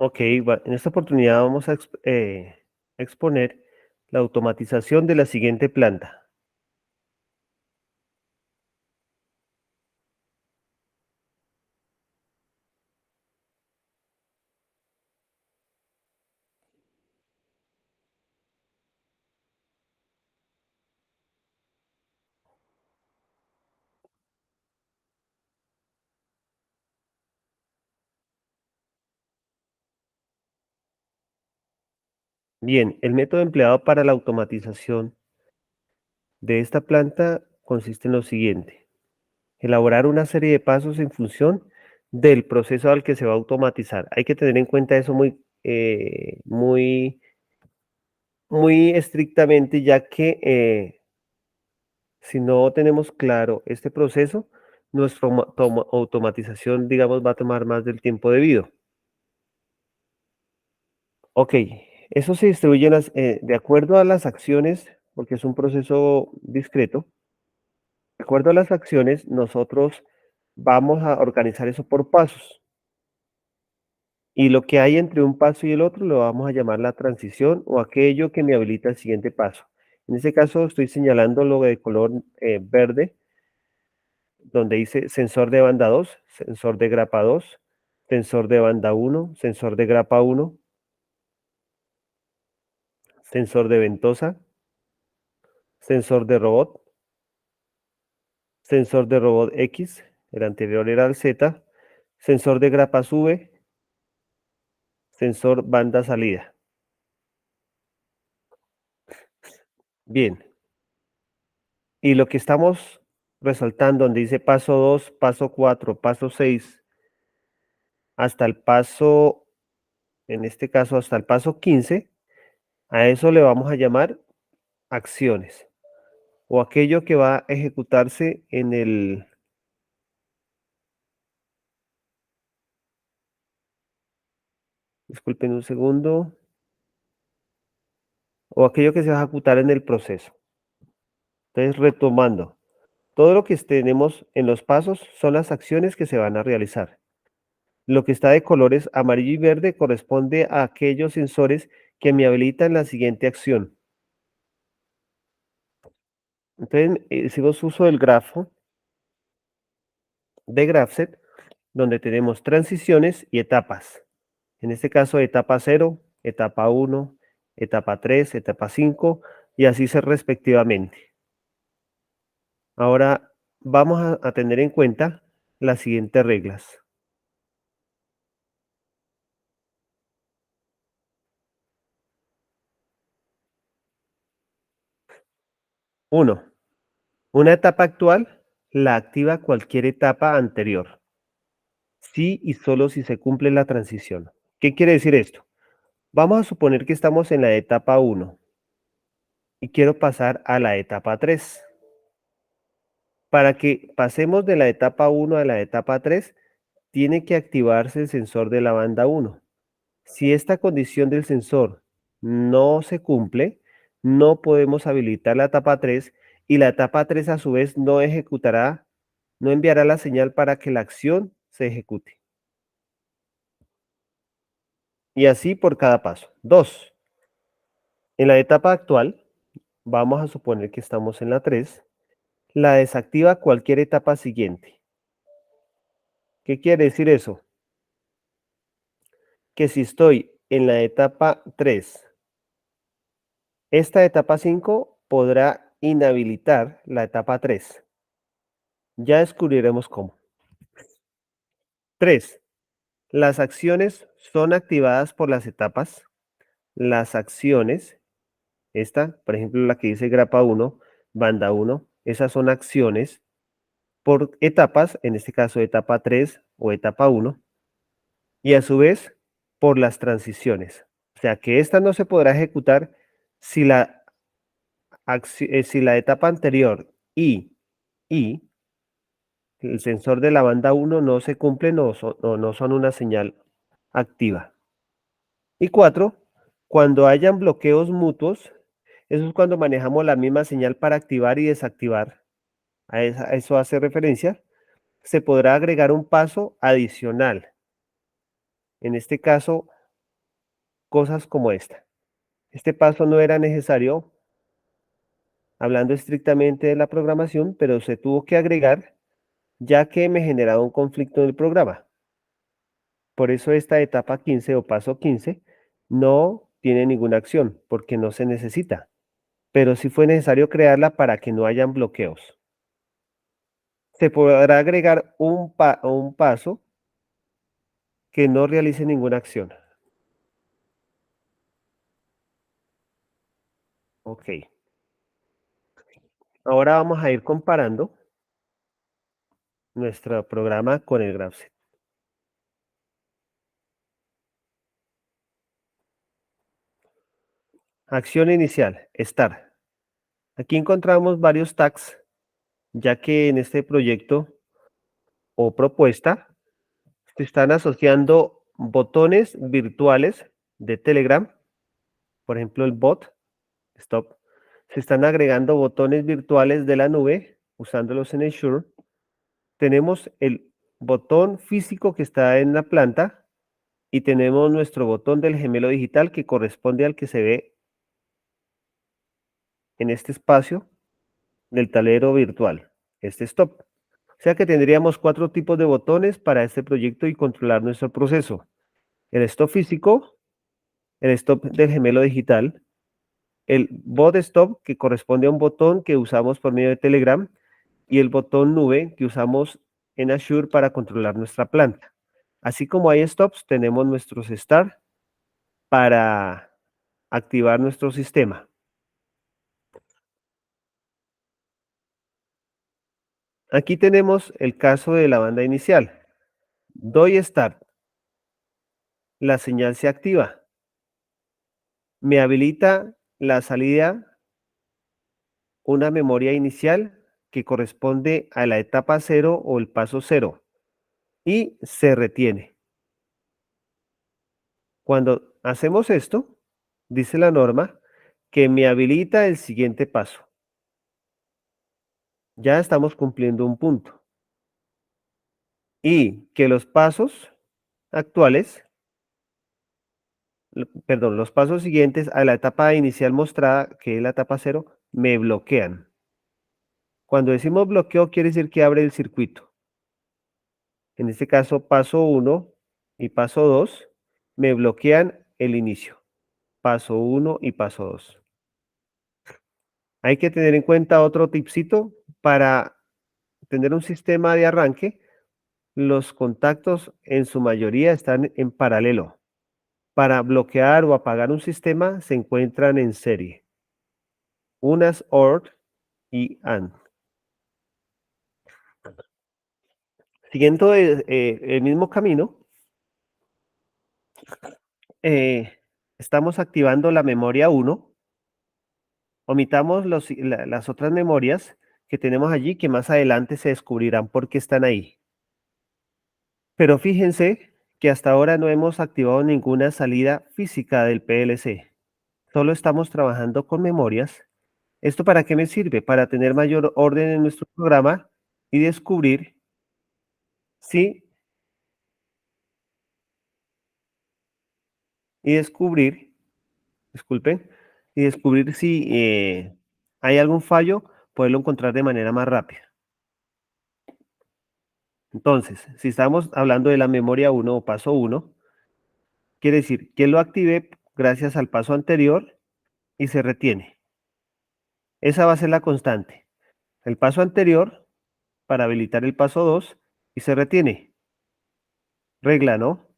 Ok, en esta oportunidad vamos a exponer la automatización de la siguiente planta. Bien, el método empleado para la automatización de esta planta consiste en lo siguiente: elaborar una serie de pasos en función del proceso al que se va a automatizar. Hay que tener en cuenta eso muy estrictamente, ya que si no tenemos claro este proceso, nuestra automatización, digamos, va a tomar más del tiempo debido. Ok, eso se distribuye de acuerdo a las acciones, porque es un proceso discreto. De acuerdo a las acciones, nosotros vamos a organizar eso por pasos. Y lo que hay entre un paso y el otro lo vamos a llamar la transición o aquello que me habilita el siguiente paso. En este caso estoy señalando lo de color verde, donde dice sensor de banda 2, sensor de grapa 2, sensor de banda 1, sensor de grapa 1, sensor de ventosa, sensor de robot, sensor de robot X, el anterior era el Z, sensor de grapa sube, sensor banda salida. Bien, y lo que estamos resaltando, donde dice paso 2, paso 4, paso 6, hasta el paso, en este caso hasta el paso 15, a eso le vamos a llamar acciones o aquello que va a ejecutarse disculpen un segundo, o aquello que se va a ejecutar en el proceso. Entonces, retomando, todo lo que tenemos en los pasos son las acciones que se van a realizar. Lo que está de colores amarillo y verde corresponde a aquellos sensores que me habilitan la siguiente acción. Entonces, hicimos uso del grafo de Grafset, donde tenemos transiciones y etapas. En este caso, etapa 0, etapa 1, etapa 3, etapa 5 y así ser respectivamente. Ahora vamos a tener en cuenta las siguientes reglas. 1. Una etapa actual la activa cualquier etapa anterior, si y solo si se cumple la transición. ¿Qué quiere decir esto? Vamos a suponer que estamos en la etapa 1 y quiero pasar a la etapa 3. Para que pasemos de la etapa 1 a la etapa 3, tiene que activarse el sensor de la banda 1. Si esta condición del sensor no se cumple, no podemos habilitar la etapa 3 y la etapa 3 a su vez no ejecutará, no enviará la señal para que la acción se ejecute. Y así por cada paso. 2. En la etapa actual, vamos a suponer que estamos en la 3, la desactiva cualquier etapa siguiente. ¿Qué quiere decir eso? Que si estoy en la etapa 3, esta etapa 5 podrá inhabilitar la etapa 3. Ya descubriremos cómo. 3. Las acciones son activadas por las etapas. Las acciones, esta, por ejemplo, la que dice grapa 1, banda 1, esas son acciones por etapas, en este caso etapa 3 o etapa 1, y a su vez por las transiciones. O sea que esta no se podrá ejecutar si si la etapa anterior y el sensor de la banda 1 no se cumple, no son una señal activa. Y 4, cuando hayan bloqueos mutuos, eso es cuando manejamos la misma señal para activar y desactivar. A eso hace referencia. Se podrá agregar un paso adicional. En este caso, cosas como esta. Este paso no era necesario, hablando estrictamente de la programación, pero se tuvo que agregar ya que me generaba un conflicto en el programa. Por eso esta etapa 15 o paso 15 no tiene ninguna acción, porque no se necesita, pero sí fue necesario crearla para que no hayan bloqueos. Se podrá agregar un paso que no realice ninguna acción. Ok, ahora vamos a ir comparando nuestro programa con el GraphSet. Acción inicial, Start. Aquí encontramos varios tags, ya que en este proyecto o propuesta se están asociando botones virtuales de Telegram, por ejemplo el bot, stop. Se están agregando botones virtuales de la nube usándolos en Azure. Tenemos el botón físico que está en la planta y tenemos nuestro botón del gemelo digital que corresponde al que se ve en este espacio del tablero virtual, este stop. O sea que tendríamos 4 tipos de botones para este proyecto y controlar nuestro proceso. El stop físico, el stop del gemelo digital, el bot stop que corresponde a un botón que usamos por medio de Telegram y el botón nube que usamos en Azure para controlar nuestra planta. Así como hay stops, tenemos nuestros start para activar nuestro sistema. Aquí tenemos el caso de la banda inicial. Doy start, la señal se activa. Me habilita la salida una memoria inicial que corresponde a la etapa 0 o el paso 0 y se retiene. Cuando hacemos esto, dice la norma que me habilita el siguiente paso. Ya estamos cumpliendo un punto. Y que los pasos actuales, perdón, los pasos siguientes a la etapa inicial mostrada, que es la etapa 0, me bloquean. Cuando decimos bloqueo, quiere decir que abre el circuito. En este caso, paso 1 y paso 2 me bloquean el inicio. Paso 1 y paso 2. Hay que tener en cuenta otro tipcito para tener un sistema de arranque. Los contactos en su mayoría están en paralelo. Para bloquear o apagar un sistema se encuentran en serie. Unas OR y AND. Siguiendo el mismo camino, eh, estamos activando la memoria 1. Omitamos las otras memorias que tenemos allí que más adelante se descubrirán por qué están ahí. Pero fíjense que hasta ahora no hemos activado ninguna salida física del PLC. Solo estamos trabajando con memorias. ¿Esto para qué me sirve? Para tener mayor orden en nuestro programa y si, y descubrir, disculpen, y descubrir si hay algún fallo, poderlo encontrar de manera más rápida. Entonces, si estamos hablando de la memoria 1 o paso 1, quiere decir que lo active gracias al paso anterior y se retiene. Esa va a ser la constante. El paso anterior para habilitar el paso 2 y se retiene. Regla, ¿no?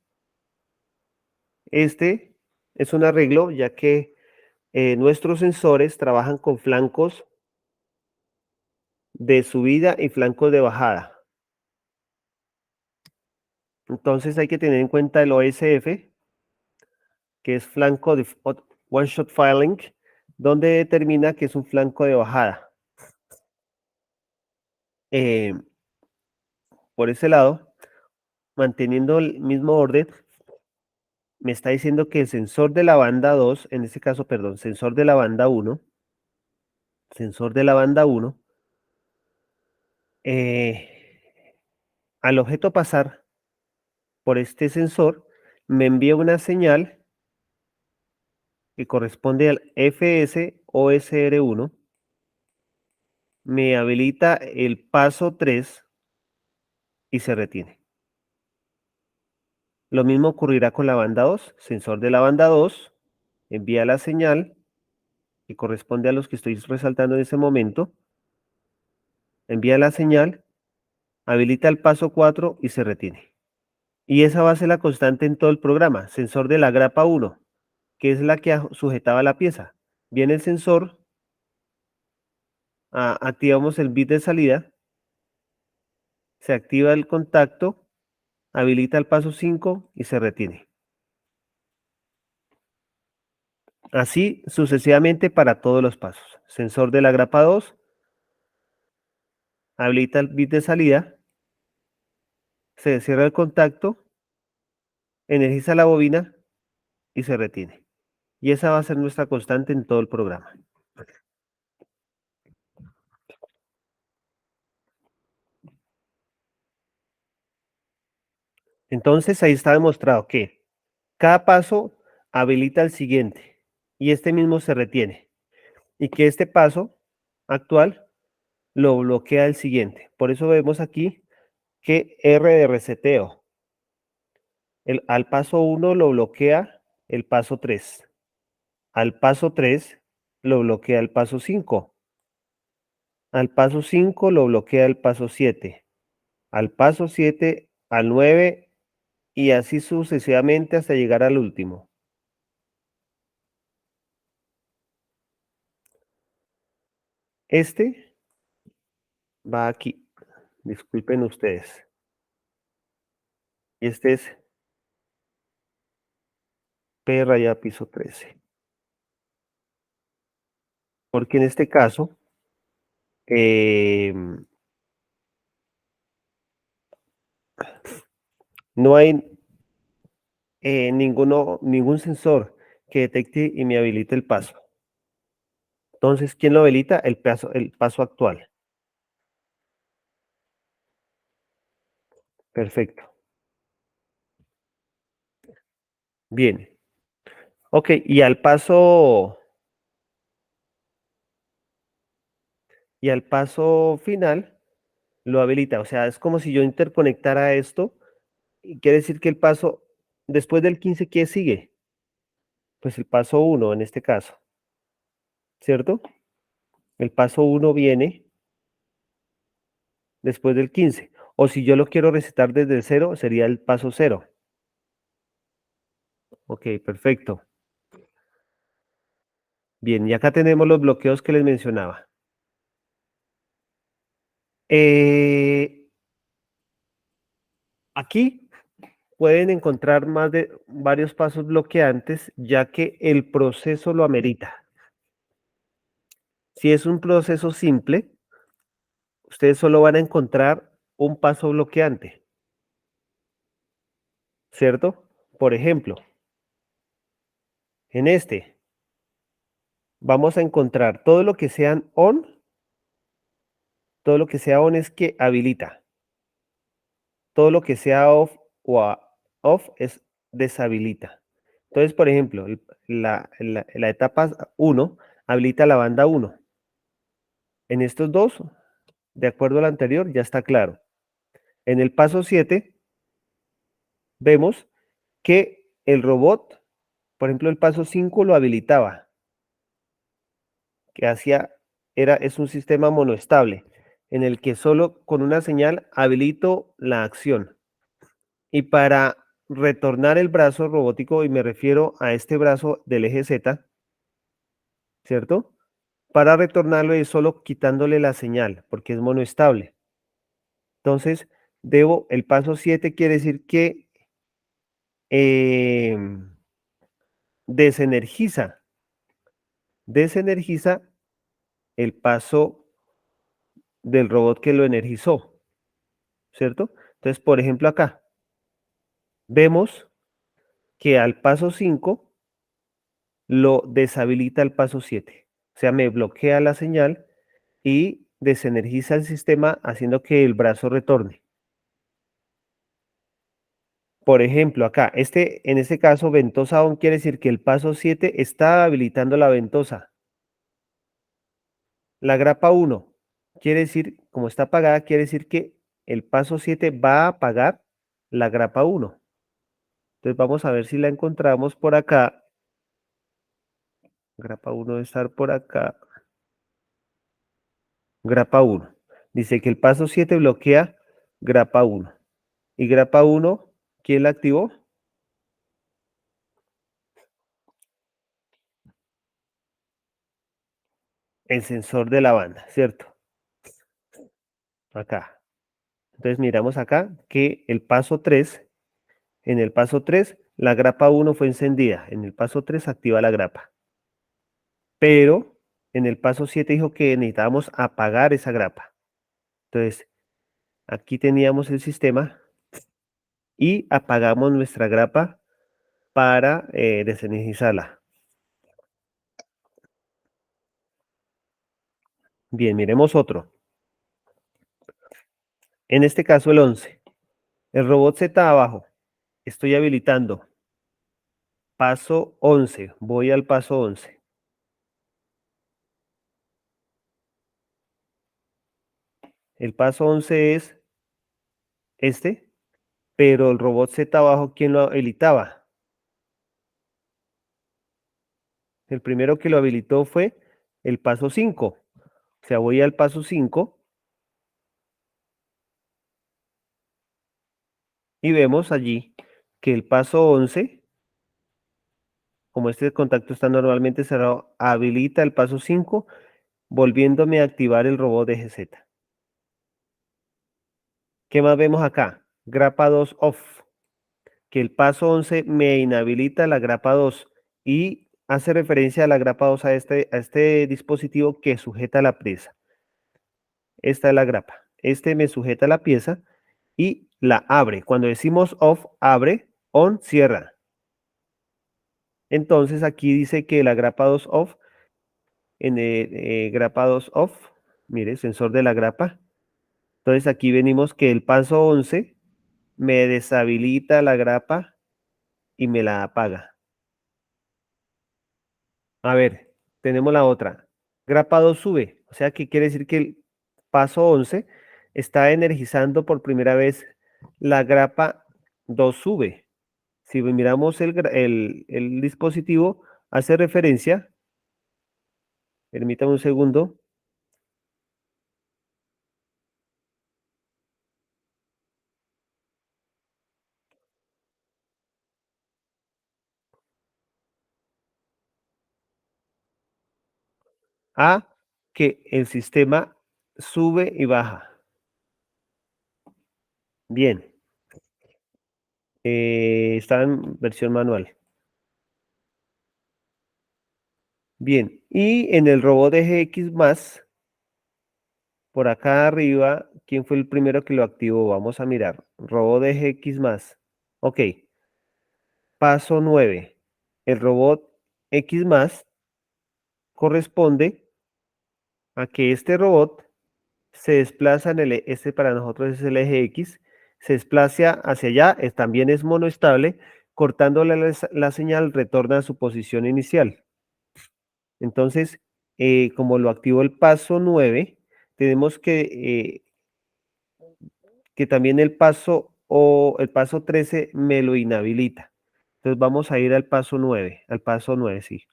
Este es un arreglo ya que nuestros sensores trabajan con flancos de subida y flancos de bajada. Entonces hay que tener en cuenta el OSF, que es flanco de One Shot Filing, donde determina que es un flanco de bajada. Eh, por ese lado, manteniendo el mismo orden, me está diciendo que el sensor de la banda 2, en este caso, perdón, sensor de la banda 1, al objeto pasar por este sensor, me envía una señal que corresponde al FS OSR1, me habilita el paso 3 y se retiene. Lo mismo ocurrirá con la banda 2. Sensor de la banda 2 envía la señal que corresponde a los que estoy resaltando en ese momento, envía la señal, habilita el paso 4 y se retiene. Y esa va a ser la constante en todo el programa. Sensor de la grapa 1, que es la que sujetaba la pieza. Viene el sensor, activamos el bit de salida, se activa el contacto, habilita el paso 5 y se retiene. Así sucesivamente para todos los pasos. Sensor de la grapa 2, habilita el bit de salida, se cierra el contacto, energiza la bobina y se retiene. Y esa va a ser nuestra constante en todo el programa. Entonces ahí está demostrado que cada paso habilita el siguiente y este mismo se retiene. Y que este paso actual lo bloquea el siguiente. Por eso vemos aquí que R de reseteo. Al paso 1 lo bloquea el paso 3. Al paso 3 lo bloquea el paso 5. Al paso 5 lo bloquea el paso 7. Al paso 7, al 9 y así sucesivamente hasta llegar al último. Este va aquí. Disculpen ustedes. Este es P raya piso 13. Porque en este caso, no hay ningún sensor que detecte y me habilite el paso. Entonces, ¿quién lo habilita? El paso actual. Perfecto. Bien. Ok, y al paso final lo habilita. O sea, es como si yo interconectara esto y quiere decir que el paso después del 15, ¿qué sigue? Pues el paso 1 en este caso, ¿cierto? El paso 1 viene después del 15. O si yo lo quiero recetar desde el 0, sería el paso 0. Ok, perfecto. Bien, y acá tenemos los bloqueos que les mencionaba. Aquí pueden encontrar más de varios pasos bloqueantes, ya que el proceso lo amerita. Si es un proceso simple, ustedes solo van a encontrar un paso bloqueante, ¿cierto? Por ejemplo, en este vamos a encontrar todo lo que sean on, todo lo que sea on es que habilita, todo lo que sea off off es deshabilita. Entonces, por ejemplo, la etapa 1 habilita la banda 1. En estos dos, de acuerdo al anterior, ya está claro. En el paso 7 vemos que el robot, por ejemplo, el paso 5 lo habilitaba, que es un sistema monoestable, en el que solo con una señal habilito la acción. Y para retornar el brazo robótico, y me refiero a este brazo del eje Z, ¿cierto? Para retornarlo es solo quitándole la señal, porque es monoestable. Entonces, el paso 7 quiere decir que desenergiza, desenergiza el paso del robot que lo energizó, ¿cierto? Entonces, por ejemplo, acá vemos que al paso 5 lo deshabilita el paso 7. O sea, me bloquea la señal y desenergiza el sistema haciendo que el brazo retorne. Por ejemplo, acá, en este caso, ventosa on quiere decir que el paso 7 está habilitando la ventosa. La grapa uno quiere decir, como está apagada, quiere decir que el paso 7 va a apagar la grapa uno. Entonces vamos a ver si la encontramos por acá. Grapa uno debe estar por acá. Grapa uno. Dice que el paso 7 bloquea grapa uno. Y grapa uno, ¿quién la activó? El sensor de la banda, ¿cierto? Acá. Entonces miramos acá que el paso 3, en el paso 3 la grapa uno fue encendida. En el paso 3 activa la grapa. Pero en el paso 7 dijo que necesitábamos apagar esa grapa. Entonces, aquí teníamos el sistema y apagamos nuestra grapa para desenergizarla. Bien, miremos otro. En este caso el 11. El robot Z abajo. Estoy habilitando. Paso 11. Voy al paso 11. El paso 11 es este, pero el robot Z abajo, ¿quién lo habilitaba? El primero que lo habilitó fue el paso 5. O sea, voy al paso 5 y vemos allí que el paso 11, como este contacto está normalmente cerrado, habilita el paso 5, volviéndome a activar el robot de GZ. ¿Qué más vemos acá? Grapa 2 off, que el paso 11 me inhabilita la grapa 2 y hace referencia a la grapa 2 a este dispositivo que sujeta la pieza. Esta es la grapa. Este me sujeta la pieza y la abre. Cuando decimos off, abre, on, cierra. Entonces aquí dice que la grapa 2 off, en el grapa 2 off, mire, sensor de la grapa. Entonces aquí venimos que el paso 11 me deshabilita la grapa y me la apaga. A ver, tenemos la otra. Grapa 2 sube, o sea que quiere decir que el paso 11 está energizando por primera vez la grapa 2 sube. Si miramos el dispositivo, hace referencia, permítame un segundo, a que el sistema sube y baja. Bien, está en versión manual. Bien, y en el robot de GX más, por acá arriba, ¿quién fue el primero que lo activó? Vamos a mirar. Robot de GX más. Ok, paso 9. El robot X más corresponde a que este robot se desplaza en este para nosotros es el eje X, se desplaza hacia allá, también es monoestable, cortándole la señal, retorna a su posición inicial. Entonces, como lo activó el paso 9, tenemos que también el paso 13 me lo inhabilita. Entonces vamos a ir al paso 9, sí.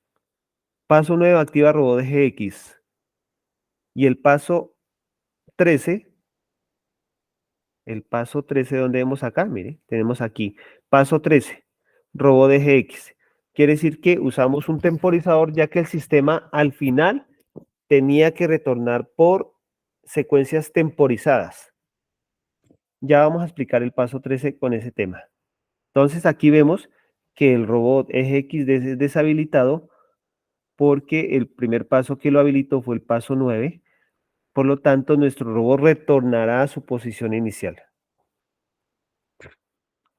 Paso 9 activa robot de GX y el paso 13 donde vemos acá, mire, tenemos aquí, paso 13, robot de GX. Quiere decir que usamos un temporizador ya que el sistema al final tenía que retornar por secuencias temporizadas. Ya vamos a explicar el paso 13 con ese tema. Entonces aquí vemos que el robot eje X es deshabilitado porque el primer paso que lo habilitó fue el paso 9. Por lo tanto, nuestro robot retornará a su posición inicial.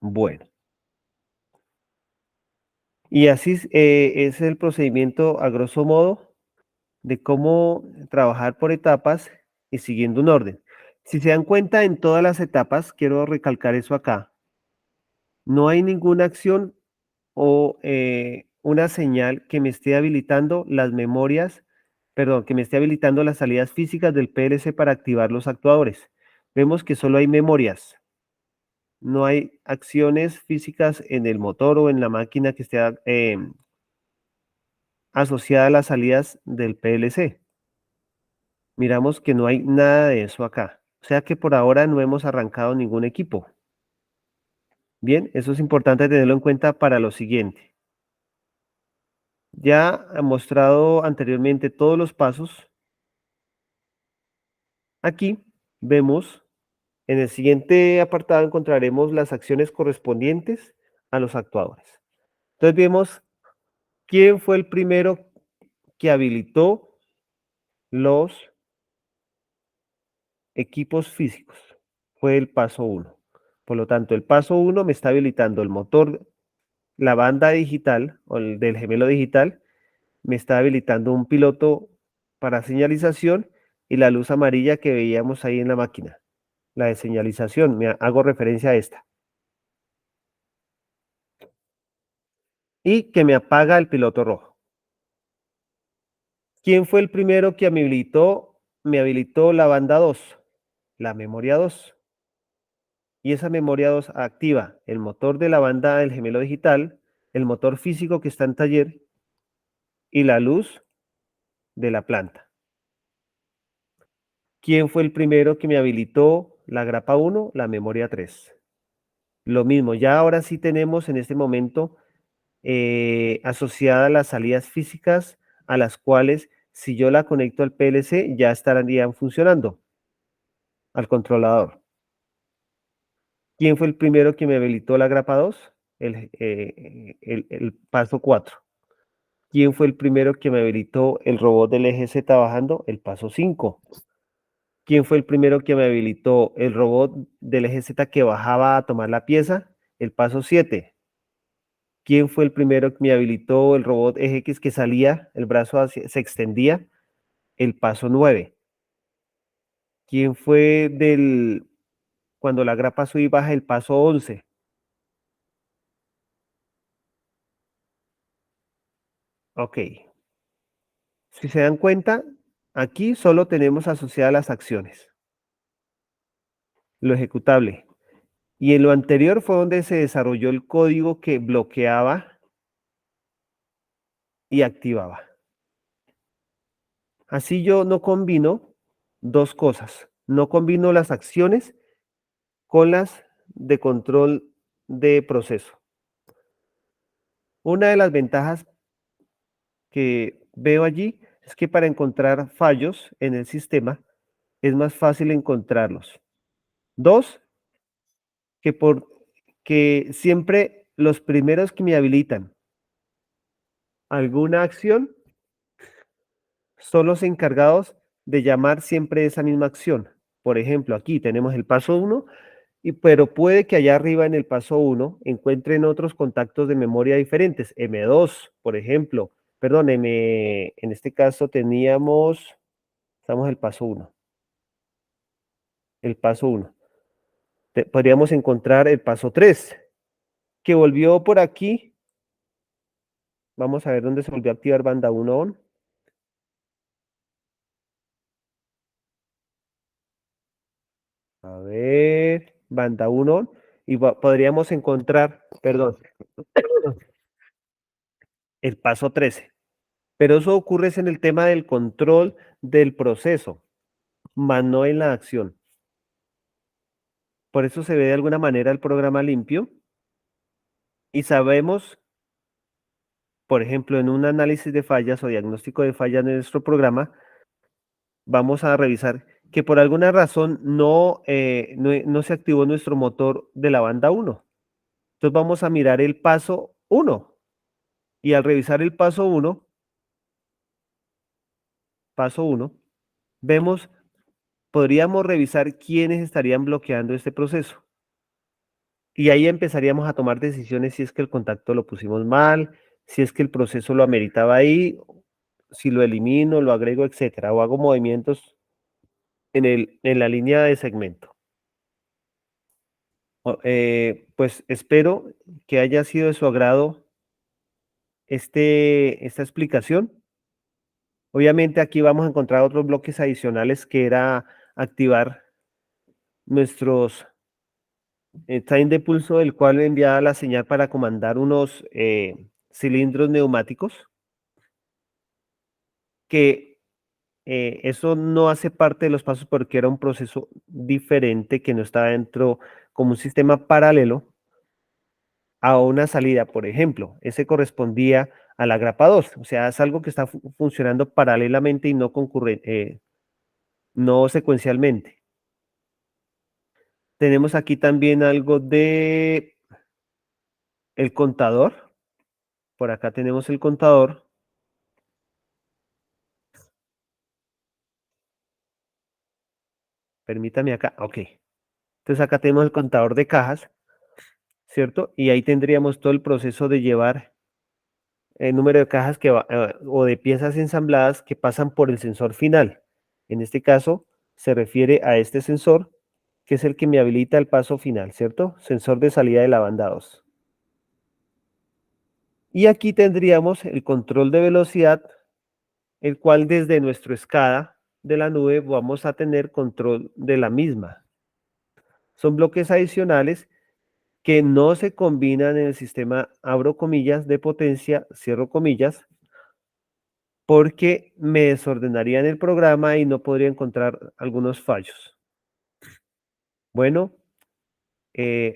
Bueno, y así es el procedimiento a grosso modo de cómo trabajar por etapas y siguiendo un orden. Si se dan cuenta, en todas las etapas, quiero recalcar eso acá, No hay ninguna acción o una señal que me esté habilitando las memorias, perdón, que me esté habilitando las salidas físicas del PLC para activar los actuadores. Vemos que solo hay memorias, no hay acciones físicas en el motor o en la máquina que esté asociada a las salidas del PLC. Miramos que no hay nada de eso acá. O sea que por ahora no hemos arrancado ningún equipo. Bien, eso es importante tenerlo en cuenta para lo siguiente. Ya he mostrado anteriormente todos los pasos. Aquí vemos, en el siguiente apartado encontraremos las acciones correspondientes a los actuadores. Entonces vemos quién fue el primero que habilitó los equipos físicos. Fue el paso 1. Por lo tanto, el paso 1 me está habilitando el motor, la banda digital o el del gemelo digital, me está habilitando un piloto para señalización y la luz amarilla que veíamos ahí en la máquina, la de señalización, me hago referencia a esta. Y que me apaga el piloto rojo. ¿Quién fue el primero que me habilitó? Me habilitó la banda 2, la memoria 2. Y esa memoria 2 activa el motor de la banda del gemelo digital, el motor físico que está en taller y la luz de la planta. ¿Quién fue el primero que me habilitó la grapa 1? La memoria 3. Lo mismo, ya ahora sí tenemos en este momento asociadas las salidas físicas a las cuales si yo la conecto al PLC ya estarían funcionando al controlador. ¿Quién fue el primero que me habilitó la grapa 2? El paso 4. ¿Quién fue el primero que me habilitó el robot del eje Z bajando? El paso 5. ¿Quién fue el primero que me habilitó el robot del eje Z que bajaba a tomar la pieza? El paso 7. ¿Quién fue el primero que me habilitó el robot eje X que salía, el brazo se extendía? El paso 9. ¿Quién fue cuando la grapa sube y baja, el paso 11? Ok. Si se dan cuenta, aquí solo tenemos asociadas las acciones, lo ejecutable. Y en lo anterior fue donde se desarrolló el código que bloqueaba y activaba. Así yo no combino dos cosas. No combino las acciones con las de control de proceso. Una de las ventajas que veo allí es que para encontrar fallos en el sistema es más fácil encontrarlos. Dos, que siempre los primeros que me habilitan alguna acción son los encargados de llamar siempre esa misma acción. Por ejemplo, aquí tenemos el paso 1, pero puede que allá arriba en el paso 1 encuentren otros contactos de memoria diferentes. M2, por ejemplo. Perdón, en este caso estamos en el paso 1. El paso 1. Podríamos encontrar el paso 3, que volvió por aquí. Vamos a ver dónde se volvió a activar banda 1 on. A ver, banda 1 y podríamos encontrar, perdón, el paso 13. Pero eso ocurre es en el tema del control del proceso, más no en la acción. Por eso se ve de alguna manera el programa limpio y sabemos, por ejemplo, en un análisis de fallas o diagnóstico de fallas de nuestro programa, vamos a revisar que por alguna razón no se activó nuestro motor de la banda 1. Entonces vamos a mirar el paso 1 y al revisar el paso 1, vemos, podríamos revisar quiénes estarían bloqueando este proceso. Y ahí empezaríamos a tomar decisiones si es que el contacto lo pusimos mal, si es que el proceso lo ameritaba ahí, si lo elimino, lo agrego, etcétera, o hago movimientos en la línea de segmento. Pues espero que haya sido de su agrado esta explicación. Obviamente aquí vamos a encontrar otros bloques adicionales que era activar nuestros time de pulso, el cual enviaba la señal para comandar unos cilindros neumáticos, que eso no hace parte de los pasos porque era un proceso diferente que no estaba dentro como un sistema paralelo a una salida, por ejemplo. Ese correspondía a la grapa 2, o sea, es algo que está funcionando paralelamente y no no secuencialmente. Tenemos aquí también algo de el contador. Por acá tenemos el contador. Permítame acá. Ok. Entonces acá tenemos el contador de cajas, ¿cierto? Y ahí tendríamos todo el proceso de llevar el número de cajas o de piezas ensambladas que pasan por el sensor final. En este caso, se refiere a este sensor, que es el que me habilita el paso final, ¿cierto? Sensor de salida de la banda 2. Y aquí tendríamos el control de velocidad, el cual desde nuestro SCADA de la nube vamos a tener control de la misma. Son bloques adicionales que no se combinan en el sistema, abro comillas, de potencia, cierro comillas, porque me desordenarían el programa y no podría encontrar algunos fallos. Bueno,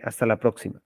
hasta la próxima.